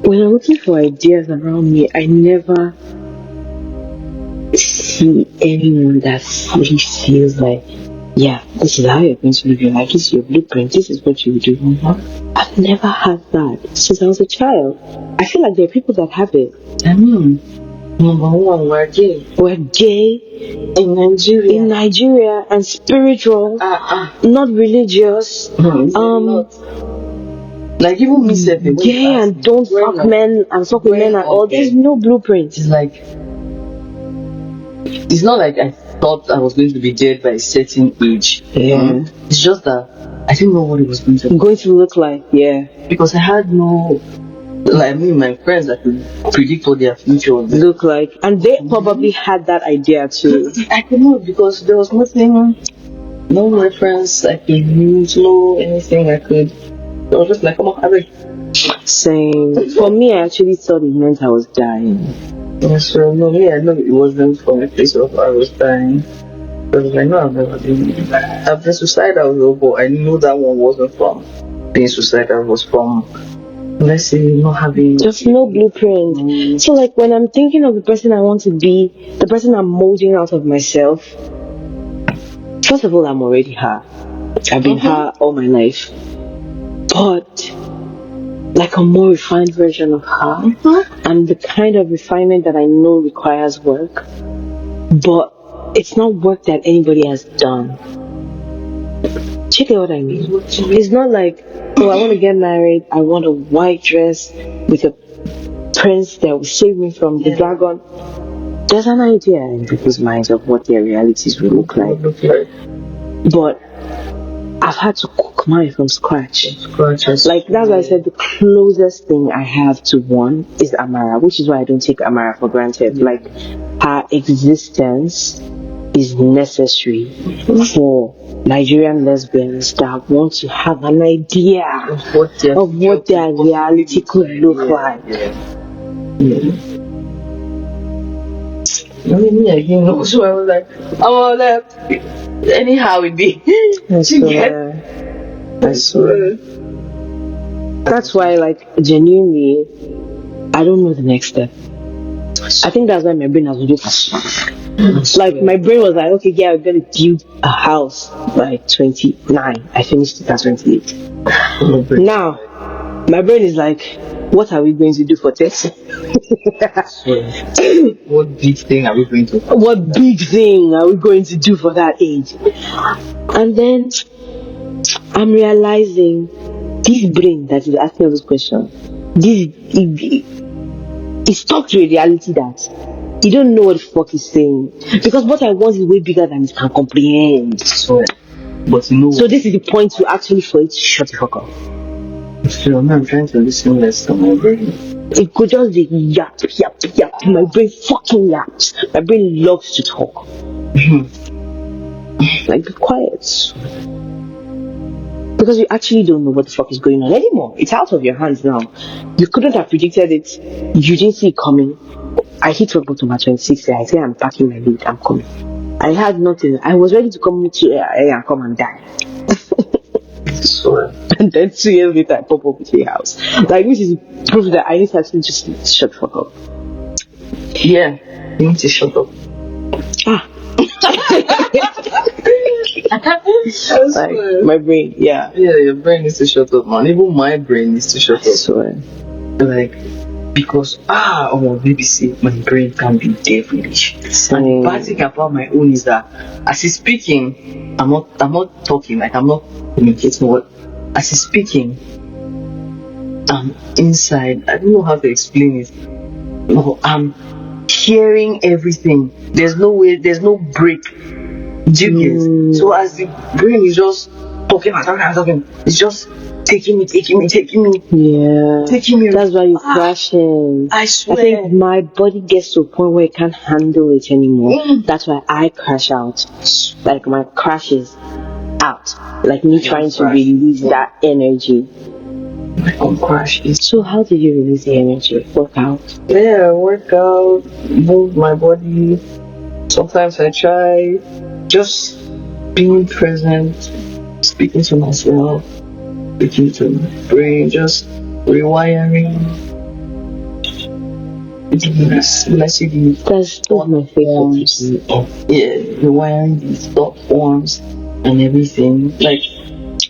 when I'm looking for ideas around me, I never see anyone that fully feels like, yeah, this is how you're going to live your life. This is your blueprint. This is what you do. I've never had that since I was a child. I feel like there are people that have it. I mean, number one, we're gay. We're gay In Nigeria. in Nigeria and spiritual, not religious. Not. Like even me, Gay and don't fuck men and fuck with men and all. There's no blueprint. It's like, it's not like I thought I was going to be dead by a certain age. Yeah. It's just that I didn't know what it was going to look like. Yeah. Because I had no, like, I mean, my friends that could predict what their future would look like, and they probably had that idea too. I could not, because there was nothing, no reference I could use, no anything I could. I was just like, come on, Same. For me, I actually thought it meant I was dying. Yeah, so no, me, I know it wasn't from a place of I was dying. Because I know I've never been. I've been suicidal, but I know that one wasn't from being suicidal. It was from, let's say, not having. Just no blueprint. So, like, when I'm thinking of the person I want to be, the person I'm molding out of myself, first of all, I'm already her. I've been her all my life. But like a more refined version of her, and the kind of refinement that I know requires work, but it's not work that anybody has done. Do you get what I mean? It's not like, oh, I want to get married, I want a white dress with a prince that will save me from the dragon. There's an idea in people's minds of what their realities will look like, but I've had to cook mine from scratch. Like, that's why I said the closest thing I have to one is Amara, which is why I don't take Amara for granted. Like, her existence is necessary for Nigerian lesbians that want to have an idea of what their reality could look like. I mean, yeah, you know, so I was like, anyhow it be. I swear. That's why, like, genuinely, I don't know the next step. I think that's why my brain has been like, my brain was like, okay, yeah, I'm gonna build a house by 29. I finished it at 28. Now, my brain is like, what are we going to do for 30? What big thing are we going to do? What big thing are we going to do for that age? And then I'm realizing this brain that is asking all those questions, it's stuck to a reality that you don't know what the fuck it's saying. Because what I want is way bigger than it can comprehend. So this is the point to actually for it to shut the fuck up. So I'm trying to listen less to my brain. It could just be yap. My brain fucking yaps. My brain loves to talk. Like, be quiet. Because you actually don't know what the fuck is going on anymore. It's out of your hands now. You couldn't have predicted it. You didn't see it coming. I hit rock bottom at 26. I say I'm packing my lead. I'm coming. I had nothing. I was ready to come to here and come and die. And then 2 years later, I pop up with a house. Like, which is proof that I need to actually just shut the fuck up. Yeah, you need to shut up. Like, my brain, yeah, your brain needs to shut up, man. Even my brain needs to shut up. Like, because BBC, my brain can be devilish. And the bad thing about my own is that as he's speaking, I'm not talking, like I'm not communicating. What as he's speaking, I'm inside. I don't know how to explain it. No, I'm hearing everything. There's no way. There's no break. Do you get? So as the brain is just talking, it's just taking me. Yeah. Taking me. That's why you're crashing. I swear. I think my body gets to a point where it can't handle it anymore. That's why I crash out. Like, my crash is out. Like me trying to release that energy. My own crash is. So how do you release the energy? Workout? Yeah, workout, move my body. Sometimes I try just being present, speaking to myself, speaking to my brain, just rewiring. Let's see the That's my favorite. The wiring, the thought forms, and everything. Like,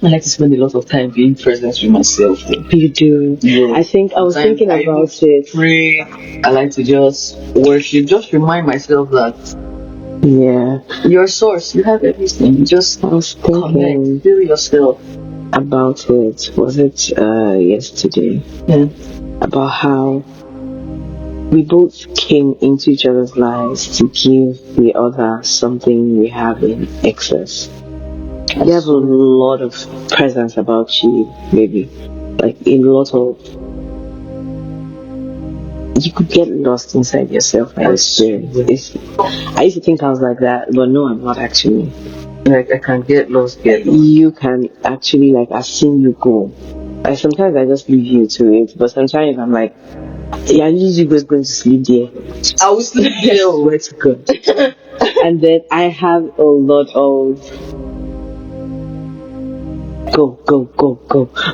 I like to spend a lot of time being present with myself. You do. Yeah. I think I was thinking about it. Pray. I like to just worship. Just remind myself that your source, you have everything. Just I was thinking, feel yourself about it. Was it yesterday? Yeah. About how we both came into each other's lives to give the other something we have in excess. You have a lot of presence about you, maybe. Like a lot of. You could get lost inside yourself, I swear. I used to think I was like that, but no, I'm not actually. Like, I can get lost. You can actually, like, I've seen you go. Like, sometimes I just leave you to it, but sometimes I'm like, yeah, you guys going to sleep there. I will sleep there. Where to go? And then I have a lot of go.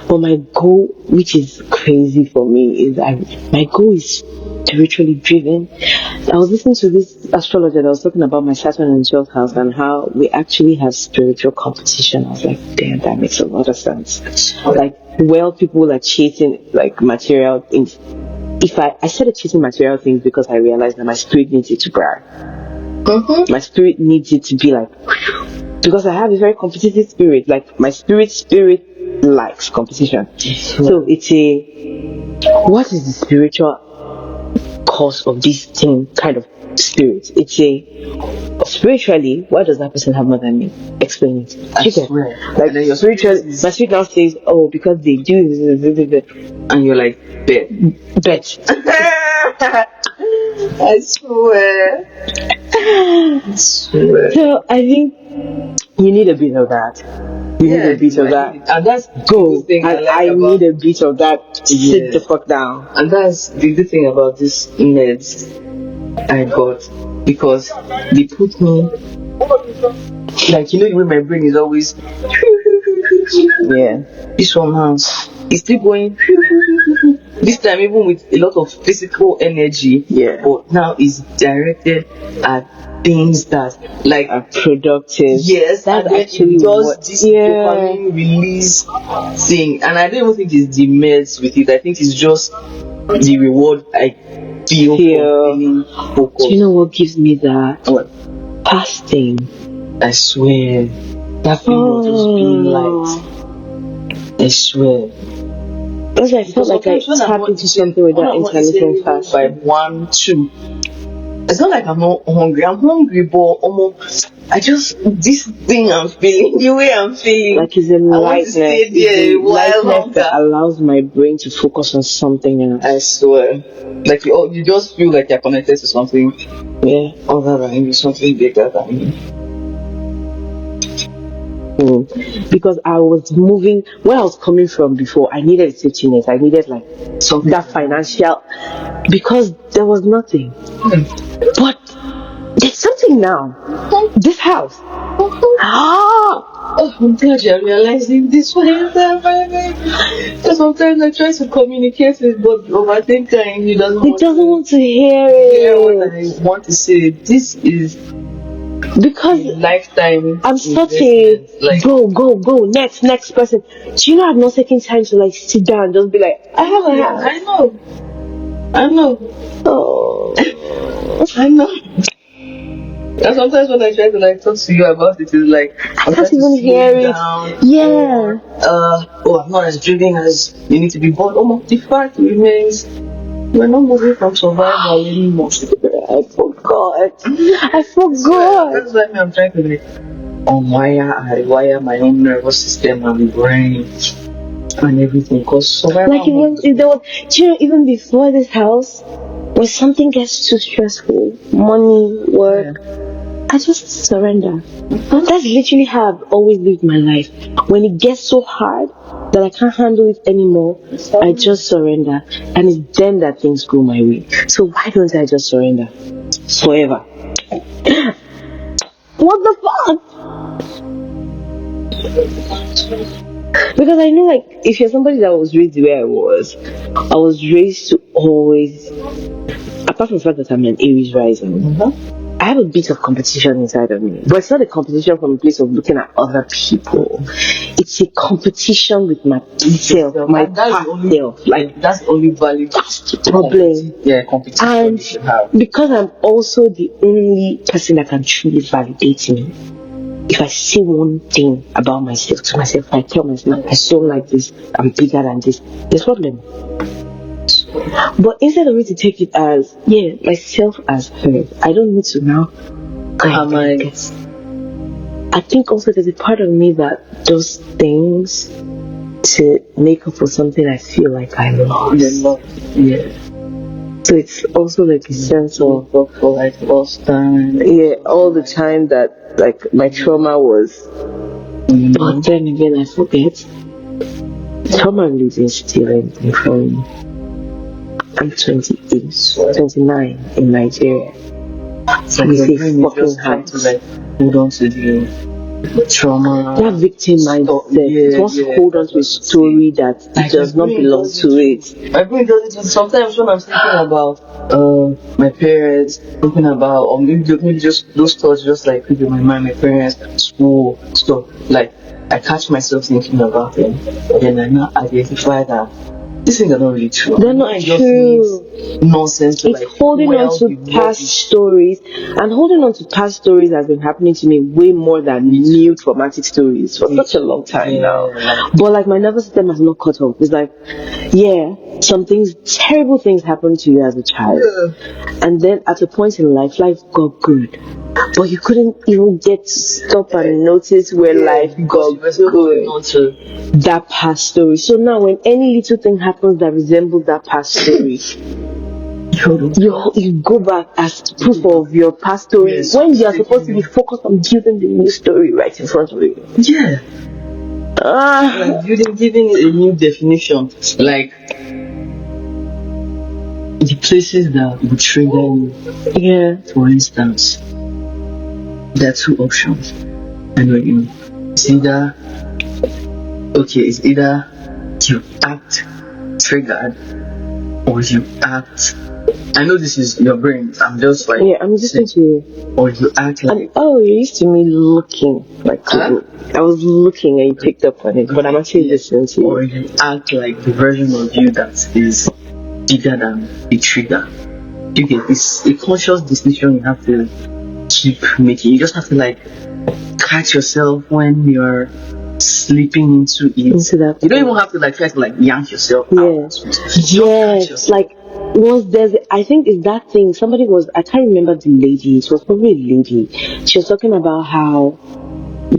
But my goal, which is crazy for me, is my goal is spiritually driven. I was listening to this astrologer that was talking about my Saturn in 12th house and how we actually have spiritual competition. I was like, damn, that makes a lot of sense. Like, people are chasing like material things. I started chasing material things because I realized that my spirit needs it to brag. Mm-hmm. My spirit needs it to be like, because I have a very competitive spirit. Like, my spirit likes competition. So it's what is the spiritual cause of this thing kind of spirit? It's spiritually, why does that person have more than me? Explain it. I swear. Like, my spirit now says, oh, because they do this. And you're like, bet. I swear. So I think you need a bit of that. You need a bit of that. And that's go. The thing I need a bit of that. Sit the fuck down. And that's the good thing about this meds I got, because they put me like, the way my brain is always this one now it's still going this time, even with a lot of physical energy, but now it's directed at things that like are productive. Yes, that actually does this dopamine release thing. And I don't even think it's the meds with it. I think it's just the reward I feel. For feeling focused. Do you know what gives me that? What? Fasting. I swear, that feeling of just being light. I swear. Because I felt like I tapped into something with that intermittent fast. By 1, 2. It's not like I'm not hungry. I'm hungry, but almost I just this thing I'm feeling, the way I'm feeling. Like it's a lightness. Lightness that allows my brain to focus on something else. I swear. Like you just feel like you're connected to something. Yeah. Other than you, something bigger than you. Because I was moving where I was coming from before. I needed a safety net. I needed like something that financial, because there was nothing. But there's something now. This house. I'm glad you're realizing this one. Because sometimes I try to communicate with, but overthinking he doesn't want to hear it. I want to say this is. Because lifetime, I'm such a like, go next person. Do you know I've not taken time to like sit down and just be like, I have a house. I know. Oh, I know. And sometimes when I try to like talk to you about it, it's like I can't even hear it. Yeah. I'm not as driven as you need to be. But the fact remains, we're not moving from survival anymore. I forgot. That's why I'm trying to like rewire my own nervous system and brain and everything. Because survival. Like even before this house, when something gets too stressful, money, work, I just surrender. That's literally how I've always lived my life. When it gets so hard that I can't handle it anymore, I just surrender. And it's then that things go my way. So why don't I just surrender? Forever. What the fuck? Because I know, like, if you're somebody that was raised the way I was raised to always apart from the fact that I'm an Aries rising, I have a bit of competition inside of me. But it's not a competition from a place of looking at other people. It's a competition with myself, my past self. Like, that's the only value. That's the problem. Yeah, competition. And because I'm also the only person that can truly validate me. If I say one thing about myself to myself, I tell myself, I don't like this, I'm bigger than this, there's a problem. But instead of me to take it as, yeah, myself as heard, I don't need to now. I think also there's a part of me that does things to make up for something I feel like I lost. Yeah. So it's also like a sense of for like lost time. Yeah, all the time that like my trauma was. But then again, I forget. Trauma really didn't steal anything from me. I'm 28, 29 in Nigeria. So your brain is just trying to like hold on to the trauma. That victim mindset must hold on to a story that it does not belong to it. My brain does it sometimes when I'm thinking about my parents, thinking about, or maybe just those thoughts just like in my mind, my parents, school, stuff. Like I catch myself thinking about them, and then I now identify that these things are not really true. They're not true. Nonsense. It's like, holding on to past stories, and holding on to past stories has been happening to me way more than new traumatic stories for such a long time now. But like my nervous system has not caught up. It's like, yeah, some things, terrible things happened to you as a child, and then at a point in life got good. But you couldn't even get to stop and notice where life got good. That past story. So now when any little thing happens that resembles that past story, you go back as proof of your past story when you are supposed to be focused on building the new story right in front of you. Yeah. Like giving it a new definition. Like the places that would trigger you. Yeah. For instance, there are two options. And when it's either you act triggered or you act. I know this is your brain. I'm just like, yeah, I'm just into you. Or you act like, you're used to me looking like, I was looking and you picked up on it, but I'm actually listening to you. Or you act like the version of you that is bigger than the trigger. You get, it's a conscious decision you have to keep making. You just have to like catch yourself when you're slipping into it. Into that. You don't even have to like try to like yank yourself out. Yes, like I think it's that thing, I can't remember the lady, it was probably a lady. She was talking about how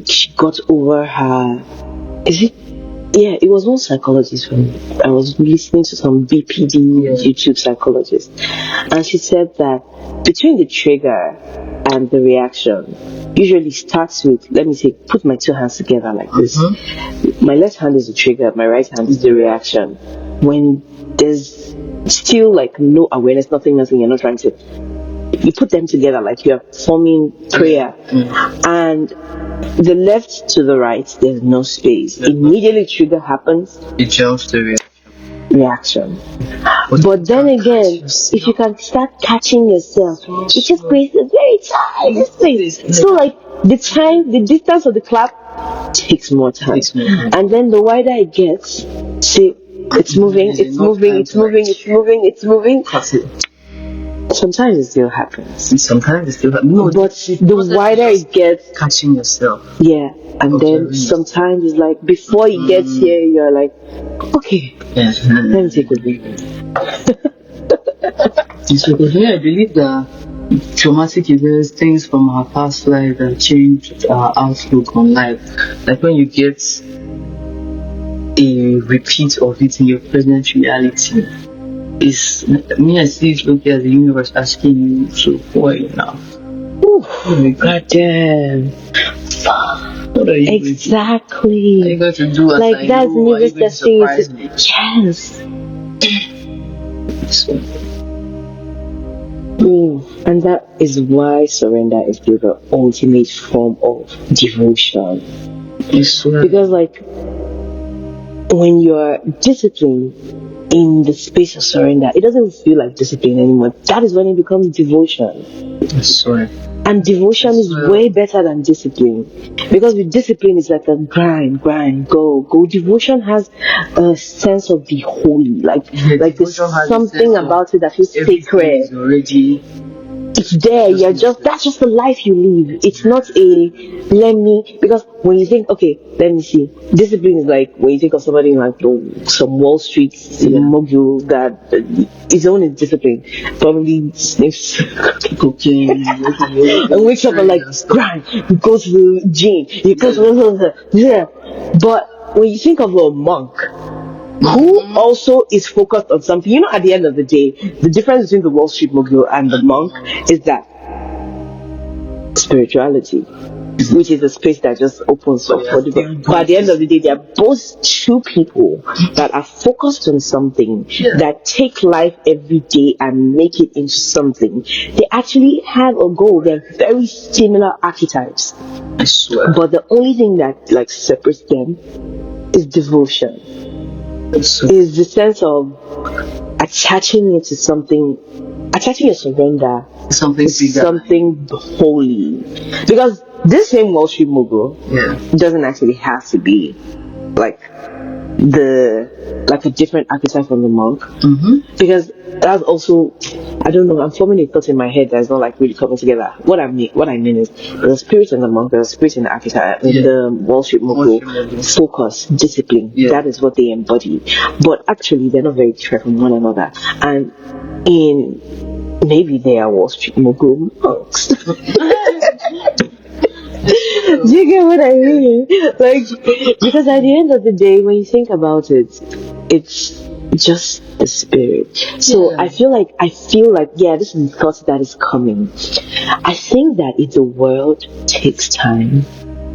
she got over her, it was one psychologist I was listening to some BPD YouTube psychologist, and she said that between the trigger and the reaction usually starts with, let me say, put my two hands together like this. My left hand is the trigger, my right hand is the reaction. When there's still like no awareness, nothing, you're not trying to, you put them together like you're forming prayer, and the left to the right, there's no space. Immediately trigger happens, it jumps to reaction. But then again, if you can start catching yourself, it just creates a very tight space. So like the distance of the clap takes more time, and then the wider it gets, see, it's moving. Sometimes it still happens. No, but the wider it gets, catching yourself. Yeah, and then sometimes it's like before it gets here, you're like, okay, let me take a breath. I believe that traumatic events, things from our past life that changed our outlook on life. Like when you get a repeat of it in your present reality, I see it looking at the universe asking you, so who are you now? Goddamn. What are you exactly. Are you going to do like that's the universe testing you. Yes. And that is why surrender is the ultimate form of devotion. Because like when you're disciplined in the space of surrender, it doesn't feel like discipline anymore. That is when it becomes devotion. That's right. And devotion is way better than discipline. Because with discipline, it's like a grind, go. Devotion has a sense of the holy. Like there's something about it that feels sacred. It's there. That's just the life you live. It's not because when you think, okay, let me see. Discipline is like when you think of somebody like some Wall Street mogul that his own is discipline. Probably sniffs cocaine and wakes up and like grind. He goes to the gym. He goes But when you think of a monk who also is focused on something, at the end of the day, the difference between the Wall Street mogul and the monk is that spirituality, which is a space that just opens up for the day. But at the end of the day, they are both two people that are focused on something, that take life every day and make it into something. They actually have a goal. They're very similar archetypes. I swear. But the only thing that separates them is devotion. Is the sense of attaching it to something, attaching your surrender something holy. Because this same Wall Street mogul doesn't actually have to be like a different archetype from the monk. Because that's also, I don't know, I'm forming a thought in my head that's not really coming together. What I mean is, there's a spirit in the monk, there's a spirit in the archetype, in the Wall Street mogul. Focus, discipline, that is what they embody. But actually, they're not very different from one another. And maybe they are Wall Street mogul monks. Do you get what I mean? Because at the end of the day, when you think about it, it's just the spirit. So I feel like this is the thought that is coming. I think that if the world takes time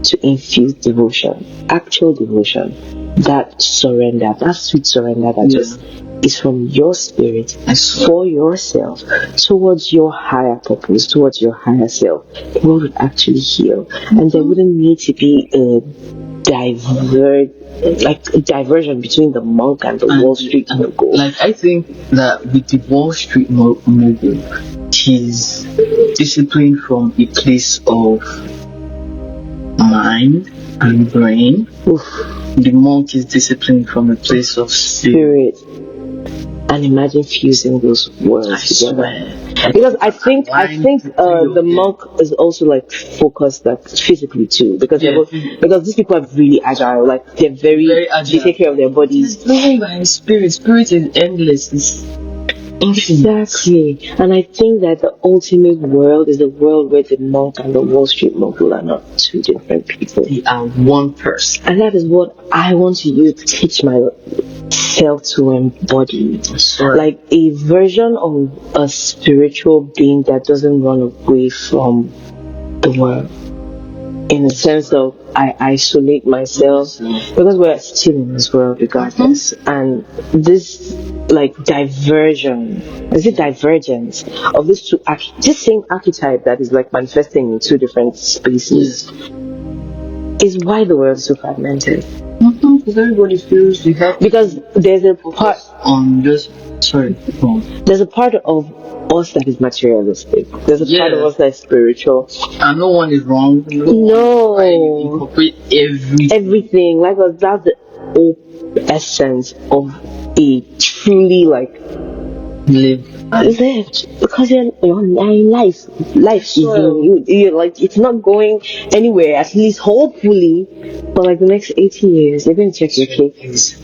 to infuse devotion, actual devotion, that surrender, that sweet surrender that just is from your spirit for yourself towards your higher purpose, towards your higher self, the world would actually heal. And there wouldn't need to be a diversion between the monk and the Wall Street mogul. I think that with the Wall Street mogul, he's disciplined from a place of mind and brain. The monk is disciplined from a place of spirit. And imagine fusing those worlds together. Because I think the monk is also focused physically too. Because these people are really agile. They're very agile. They take care of their bodies. It's living by spirit. Spirit is endless. It's infinite. Exactly. And I think that the ultimate world is a world where the monk and the Wall Street mogul are not two different people. They are one person. And that is what I want to use to teach myself to embody. Like a version of a spiritual being that doesn't run away from the world. In the sense of I isolate myself because we're still in this world regardless. And this divergence of this same archetype that is manifesting in two different spaces is why the world is so fragmented. Because everybody feels because there's a part on this. There's a part of us that is materialistic. There's a part of us that is spiritual. And no one is wrong. No. You incorporate everything. That's the whole essence of a truly lived. Because you're in life. Life is in you. It's not going anywhere. At least, hopefully, for the next 80 years, you're going to check your case.